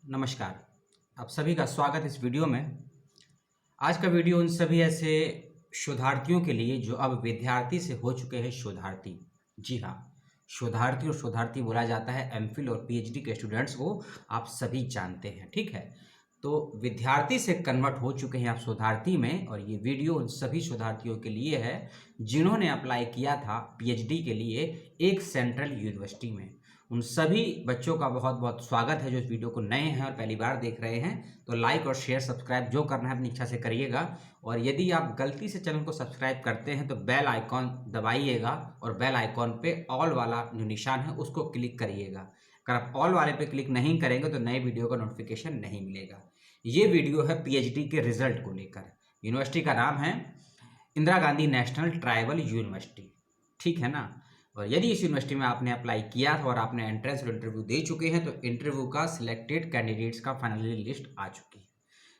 नमस्कार। आप सभी का स्वागत है इस वीडियो में। आज का वीडियो उन सभी ऐसे शोधार्थियों के लिए जो अब विद्यार्थी से हो चुके हैं शोधार्थी। जी हाँ, शोधार्थी और शोधार्थी बोला जाता है एमफिल और पीएचडी के स्टूडेंट्स को आप सभी जानते हैं, ठीक है। तो विद्यार्थी से कन्वर्ट हो चुके हैं आप शोधार्थी में, और ये वीडियो उन सभी शोधार्थियों के लिए है जिन्होंने अप्लाई किया था पीएचडी के लिए एक सेंट्रल यूनिवर्सिटी में। उन सभी बच्चों का बहुत बहुत स्वागत है जो इस वीडियो को नए हैं और पहली बार देख रहे हैं। तो लाइक और शेयर सब्सक्राइब जो करना है अपनी इच्छा से करिएगा, और यदि आप गलती से चैनल को सब्सक्राइब करते हैं तो बेल आइकॉन दबाइएगा और बेल आइकॉन पे ऑल वाला जो निशान है उसको क्लिक करिएगा। अगर आप ऑल वाले पे क्लिक नहीं करेंगे तो नए वीडियो का नोटिफिकेशन नहीं मिलेगा। ये वीडियो है पीएचडी के रिजल्ट को लेकर। यूनिवर्सिटी का नाम है Indira Gandhi national tribal university, ठीक है ना। और यदि इस यूनिवर्सिटी में आपने अप्लाई किया था और आपने एंट्रेंस और इंटरव्यू दे चुके हैं तो इंटरव्यू का सिलेक्टेड कैंडिडेट्स का फाइनली लिस्ट आ चुकी है,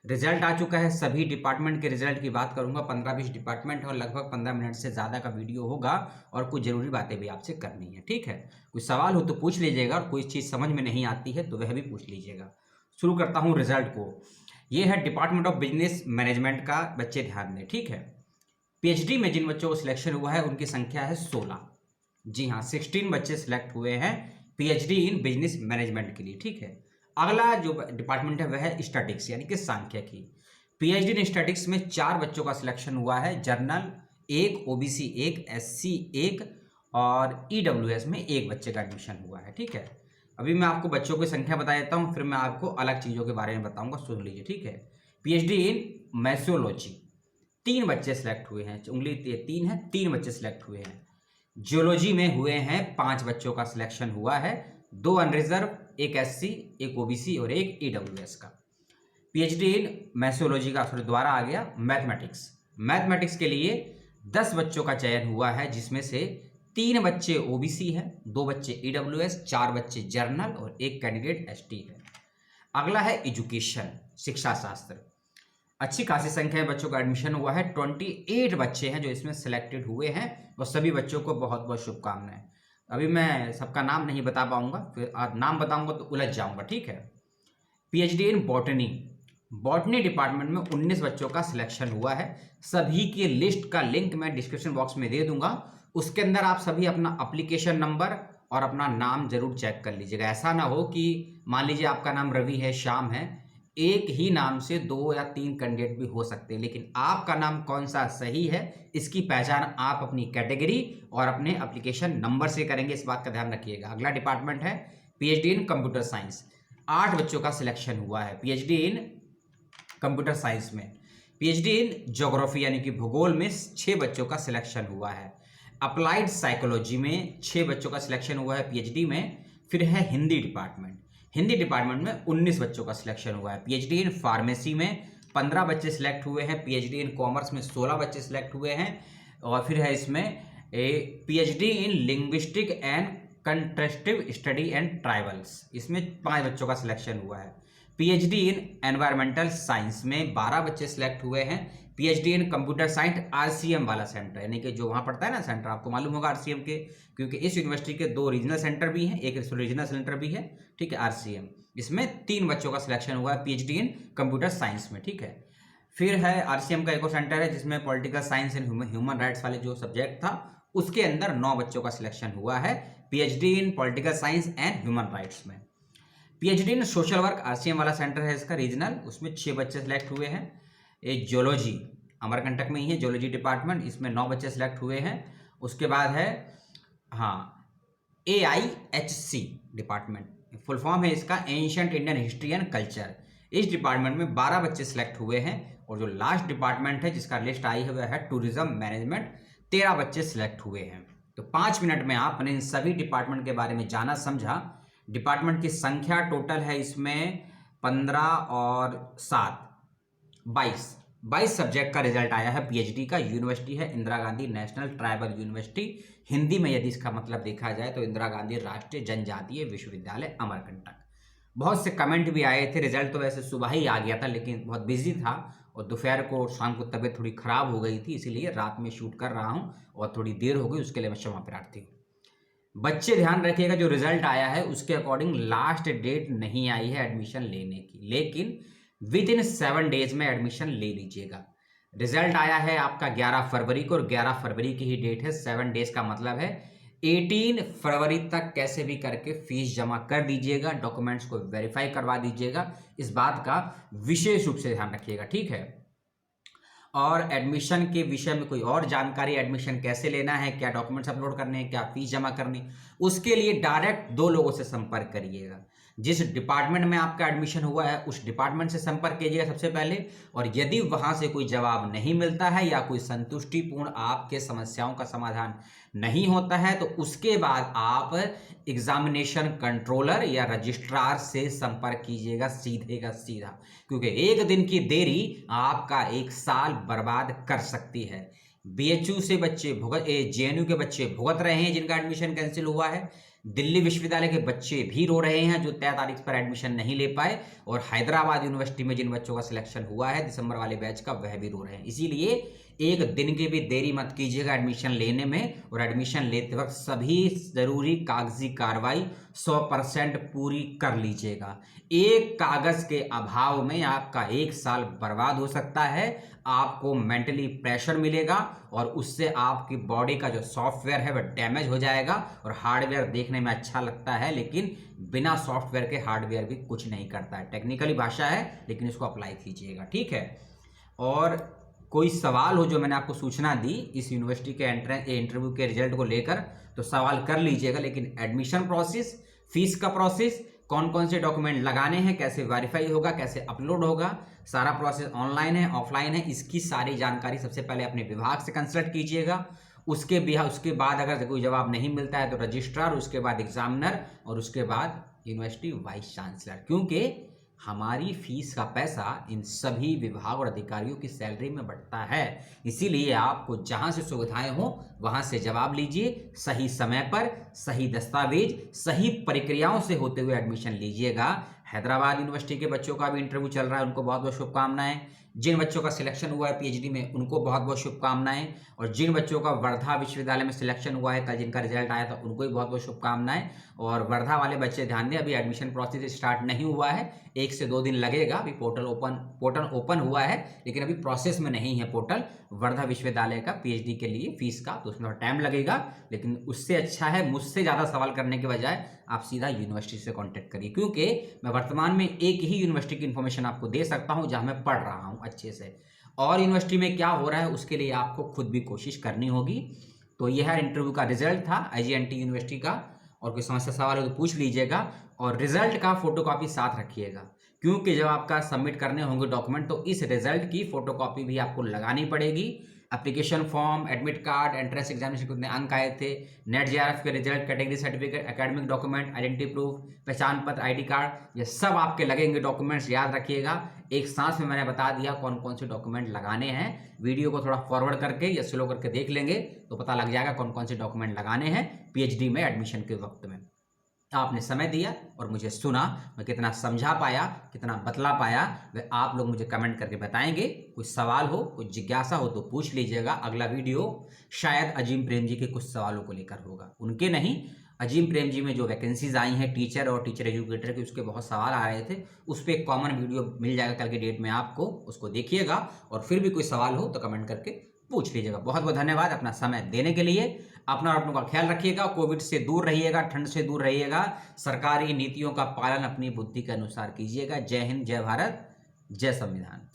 रिजल्ट आ चुका है। सभी डिपार्टमेंट के रिजल्ट की बात करूंगा, 15-20 डिपार्टमेंट है और लगभग 15 मिनट से ज़्यादा का वीडियो होगा और कुछ ज़रूरी बातें भी आपसे करनी है, ठीक है। कोई सवाल हो तो पूछ लीजिएगा और कोई चीज़ समझ में नहीं आती है तो वह भी पूछ लीजिएगा। शुरू करता हूँ रिजल्ट को। ये है डिपार्टमेंट ऑफ बिजनेस मैनेजमेंट का, बच्चे ध्यान दें, ठीक है। पीएचडी में जिन बच्चों को सिलेक्शन हुआ है उनकी संख्या है 16। जी हाँ, 16 बच्चे सिलेक्ट हुए हैं पीएचडी इन बिजनेस मैनेजमेंट के लिए, ठीक है। अगला जो डिपार्टमेंट है वह है स्टैटिक्स यानी कि सांख्यिकी। पीएचडी इन स्टैटिक्स में 4 बच्चों का सिलेक्शन हुआ है, जर्नल 1, ओबीसी 1, एससी 1 और ईडब्ल्यूएस में 1 बच्चे का एडमिशन हुआ है, ठीक है। अभी मैं आपको बच्चों की संख्या बता देता हूँ, फिर मैं आपको अलग चीज़ों के बारे में बताऊंगा, सुन लीजिए, ठीक है। पीएचडी इन मैसोलॉजी 3 बच्चे सिलेक्ट हुए हैं, उंगली 3 है, 3 बच्चे सिलेक्ट हुए हैं। जियोलॉजी में हुए हैं 5 बच्चों का सिलेक्शन हुआ है, 2 अनरिजर्व, 1 एससी, 1 ओबीसी और 1 ईडब्ल्यूएस का। पीएचडी इन मैसोलॉजी का दोबारा आ गया मैथमेटिक्स के लिए 10 बच्चों का चयन हुआ है, जिसमें से 3 बच्चे ओबीसी है, 2 बच्चे ईडब्ल्यूएस, 4 बच्चे जर्नल और 1 कैंडिडेट एसटी है। अगला है एजुकेशन, शिक्षा शास्त्र। अच्छी खासी संख्या में बच्चों का एडमिशन हुआ है, 28 बच्चे हैं जो इसमें सिलेक्टेड हुए हैं और सभी बच्चों को बहुत बहुत शुभकामनाएं। अभी मैं सबका नाम नहीं बता पाऊंगा, फिर नाम बताऊंगा तो उलझ जाऊंगा, ठीक है। पीएचडी इन बॉटनी डिपार्टमेंट में 19 बच्चों का सिलेक्शन हुआ है। सभी की लिस्ट का लिंक मैं डिस्क्रिप्शन बॉक्स में दे दूंगा, उसके अंदर आप सभी अपना एप्लीकेशन नंबर और अपना नाम जरूर चेक कर लीजिएगा। ऐसा ना हो कि मान लीजिए आपका नाम रवि है, श्याम है, एक ही नाम से 2 या 3 कैंडिडेट भी हो सकते हैं, लेकिन आपका नाम कौन सा सही है इसकी पहचान आप अपनी कैटेगरी और अपने एप्लीकेशन नंबर से करेंगे, इस बात का ध्यान रखिएगा। अगला डिपार्टमेंट है पीएचडी इन कंप्यूटर साइंस। 8 बच्चों का सिलेक्शन हुआ है पीएचडी इन कंप्यूटर साइंस में। पीएचडी इन ज्योग्राफी यानी कि भूगोल में 6 बच्चों का सिलेक्शन हुआ है। अप्लाइड साइकोलॉजी में 6 बच्चों का सिलेक्शन हुआ है पीएचडी में। फिर है हिंदी डिपार्टमेंट में 19 बच्चों का सिलेक्शन हुआ है। पीएचडी इन फार्मेसी में 15 बच्चे सिलेक्ट हुए हैं। पीएचडी इन कॉमर्स में 16 बच्चे सिलेक्ट हुए हैं। और फिर है इसमें PhD in linguistic and contrastive study and tribals, इसमें 5 बच्चों का सिलेक्शन हुआ है। पीएचडी इन एनवायरमेंटल साइंस में 12 बच्चे सिलेक्ट हुए हैं। PhD in computer science RCM वाला सेंटर, यानी कि जो वहाँ पढ़ता है ना सेंटर, आपको मालूम होगा आरसीएम के, क्योंकि इस यूनिवर्सिटी के 2 रीजनल सेंटर भी हैं, एक रीजनल सेंटर भी है, ठीक है, आरसीएम। इसमें 3 बच्चों का सिलेक्शन हुआ है पीएचडी इन कंप्यूटर साइंस में, ठीक है। फिर है आरसीएम का एक और सेंटर है जिसमें political science and human rights वाले जो सब्जेक्ट था उसके अंदर 9 बच्चों का सिलेक्शन हुआ है PhD in political science and human rights में। PhD in social work RCM वाला सेंटर है इसका रीजनल, उसमें 6 बच्चे सिलेक्ट हुए हैं। एक जियोलॉजी अमरकंटक में ही है, जियोलॉजी डिपार्टमेंट, इसमें 9 बच्चे सिलेक्ट हुए हैं। उसके बाद है AIHC डिपार्टमेंट, फुल फॉर्म है इसका ancient Indian history and culture. इस डिपार्टमेंट में 12 बच्चे सिलेक्ट हुए हैं। और जो लास्ट डिपार्टमेंट है जिसका लिस्ट आई है वह है टूरिज्म मैनेजमेंट, 13 बच्चे सिलेक्ट हुए हैं। तो 5 मिनट में आपने इन सभी डिपार्टमेंट के बारे में जाना समझा। डिपार्टमेंट की संख्या टोटल है इसमें 15 और 7 22 सब्जेक्ट का रिजल्ट आया है। पीएचडी का यूनिवर्सिटी है Indira Gandhi national tribal university. Hindi में यदि इसका मतलब देखा जाए तो इंदिरा गांधी राष्ट्रीय जनजातीय विश्वविद्यालय अमरकंटक। बहुत से कमेंट भी आए थे। रिजल्ट तो वैसे सुबह ही आ गया था, लेकिन बहुत बिजी था और दोपहर को शाम को तबीयत थोड़ी खराब हो गई थी, इसीलिए रात में शूट कर रहा हूँ और थोड़ी देर हो गई, उसके लिए मैं क्षमा प्रार्थी हूँ। बच्चे ध्यान रखिएगा, जो रिजल्ट आया है उसके अकॉर्डिंग लास्ट डेट नहीं आई है एडमिशन लेने की, लेकिन विद इन 7 डेज में एडमिशन ले लीजिएगा। रिजल्ट आया है आपका 11 फरवरी को, और 11 फरवरी की ही डेट है। 7 डेज का मतलब है 18 फरवरी तक कैसे भी करके फीस जमा कर दीजिएगा, डॉक्यूमेंट्स को वेरीफाई करवा दीजिएगा। इस बात का विशेष रूप से ध्यान रखिएगा, ठीक है। और एडमिशन के विषय में कोई और जानकारी, एडमिशन कैसे लेना है, क्या डॉक्यूमेंट्स अपलोड करने हैं, क्या फीस जमा करनी, उसके लिए डायरेक्ट 2 लोगों से संपर्क करिएगा। जिस डिपार्टमेंट में आपका एडमिशन हुआ है उस डिपार्टमेंट से संपर्क कीजिएगा सबसे पहले, और यदि वहां से कोई जवाब नहीं मिलता है या कोई संतुष्टिपूर्ण आपके समस्याओं का समाधान नहीं होता है तो उसके बाद आप एग्जामिनेशन कंट्रोलर या रजिस्ट्रार से संपर्क कीजिएगा सीधे का सीधा, क्योंकि 1 दिन की देरी आपका 1 साल बर्बाद कर सकती है। बीएचयू से बच्चे जेएनयू के बच्चे भुगत रहे हैं जिनका एडमिशन कैंसिल हुआ है, दिल्ली विश्वविद्यालय के बच्चे भी रो रहे हैं जो तय तारीख पर एडमिशन नहीं ले पाए, और हैदराबाद यूनिवर्सिटी में जिन बच्चों का सिलेक्शन हुआ है दिसंबर वाले बैच का, वह भी रो रहे हैं। इसीलिए 1 दिन की भी देरी मत कीजिएगा एडमिशन लेने में, और एडमिशन लेते वक्त सभी जरूरी कागजी कार्रवाई 100% पूरी कर लीजिएगा। एक कागज के अभाव में आपका 1 साल बर्बाद हो सकता है, आपको मेंटली प्रेशर मिलेगा और उससे आपकी बॉडी का जो सॉफ्टवेयर है वह डैमेज हो जाएगा। और हार्डवेयर देखने में अच्छा लगता है लेकिन बिना सॉफ्टवेयर के हार्डवेयर भी कुछ नहीं करता है, टेक्निकली भाषा है, लेकिन इसको अप्लाई कीजिएगा, ठीक है। और कोई सवाल हो जो मैंने आपको सूचना दी इस यूनिवर्सिटी के इंटरव्यू के रिजल्ट को लेकर, तो सवाल कर लीजिएगा। लेकिन एडमिशन प्रोसेस, फीस का प्रोसेस, कौन कौन से डॉक्यूमेंट लगाने हैं, कैसे वेरीफाई होगा, कैसे अपलोड होगा, सारा प्रोसेस ऑनलाइन है ऑफलाइन है, इसकी सारी जानकारी सबसे पहले अपने विभाग से कंसल्ट कीजिएगा। उसके बाद अगर कोई जवाब नहीं मिलता है तो रजिस्ट्रार, उसके बाद एग्जामिनर, और उसके बाद यूनिवर्सिटी वाइस चांसलर, क्योंकि हमारी फीस का पैसा इन सभी विभाग और अधिकारियों की सैलरी में बढ़ता है। इसीलिए आपको जहां से सुविधाएं हो वहां से जवाब लीजिए, सही समय पर सही दस्तावेज सही प्रक्रियाओं से होते हुए एडमिशन लीजिएगा। हैदराबाद यूनिवर्सिटी के बच्चों का भी इंटरव्यू चल रहा है, उनको बहुत बहुत शुभकामनाएं। जिन बच्चों का सिलेक्शन हुआ है पीएचडी में उनको बहुत बहुत शुभकामनाएं, और जिन बच्चों का वर्धा विश्वविद्यालय में सिलेक्शन हुआ है कल जिनका रिजल्ट आया था उनको भी बहुत बहुत शुभकामनाएं। और वर्धा वाले बच्चे ध्यान दें, अभी एडमिशन प्रोसेस स्टार्ट नहीं हुआ है, 1 से 2 दिन लगेगा। अभी पोर्टल ओपन हुआ है लेकिन अभी प्रोसेस में नहीं है पोर्टल वर्धा विश्वविद्यालय का पीएचडी के लिए फीस का, तो उसमें टाइम लगेगा। लेकिन उससे अच्छा है मुझसे ज़्यादा सवाल करने के बजाय आप सीधा यूनिवर्सिटी से कांटेक्ट करिए, क्योंकि मैं वर्तमान में एक ही यूनिवर्सिटी की इन्फॉर्मेशन आपको दे सकता हूं जहां मैं पढ़ रहा हूं अच्छे से, और यूनिवर्सिटी में क्या हो रहा है उसके लिए आपको खुद भी कोशिश करनी होगी। तो यह इंटरव्यू का रिजल्ट था आईजीएनटी यूनिवर्सिटी का, और कोई समस्या सवाल हो तो पूछ लीजिएगा, और रिजल्ट का फोटोकॉपी साथ रखिएगा, क्योंकि जब आपका सबमिट करने होंगे डॉक्यूमेंट तो इस रिजल्ट की फोटोकॉपी भी आपको लगानी पड़ेगी। Application form, admit card, entrance examination के कितने अंक आए थे, नेट जेआरएफ के result, category certificate, academic document, identity proof, पहचान पत्र, आईडी कार्ड, ये सब आपके लगेंगे डॉक्यूमेंट्स, याद रखिएगा। एक सांस में मैंने बता दिया कौन कौन से डॉक्यूमेंट लगाने हैं। वीडियो को थोड़ा फॉरवर्ड करके या स्लो करके देख लेंगे तो पता लग जाएगा कौन कौन से डॉक्यूमेंट लगाने हैं पीएचडी में एडमिशन के वक्त में। आपने समय दिया और मुझे सुना, मैं कितना समझा पाया, कितना बतला पाया, वह आप लोग मुझे कमेंट करके बताएंगे। कोई सवाल हो, कोई जिज्ञासा हो तो पूछ लीजिएगा। अगला वीडियो शायद अजीम प्रेम जी के कुछ सवालों को लेकर होगा, उनके नहीं, अजीम प्रेम जी में जो वैकेंसीज आई हैं टीचर और टीचर एजुकेटर के, उसके बहुत सवाल आ रहे थे, उस पर एक कॉमन वीडियो मिल जाएगा कल की डेट में आपको, उसको देखिएगा। और फिर भी कोई सवाल हो तो कमेंट करके पूछ लीजिएगा। बहुत बहुत धन्यवाद अपना समय देने के लिए। अपना और अपनों का ख्याल रखिएगा, कोविड से दूर रहिएगा, ठंड से दूर रहिएगा, सरकारी नीतियों का पालन अपनी बुद्धि के अनुसार कीजिएगा। जय हिंद, जय भारत, जय संविधान।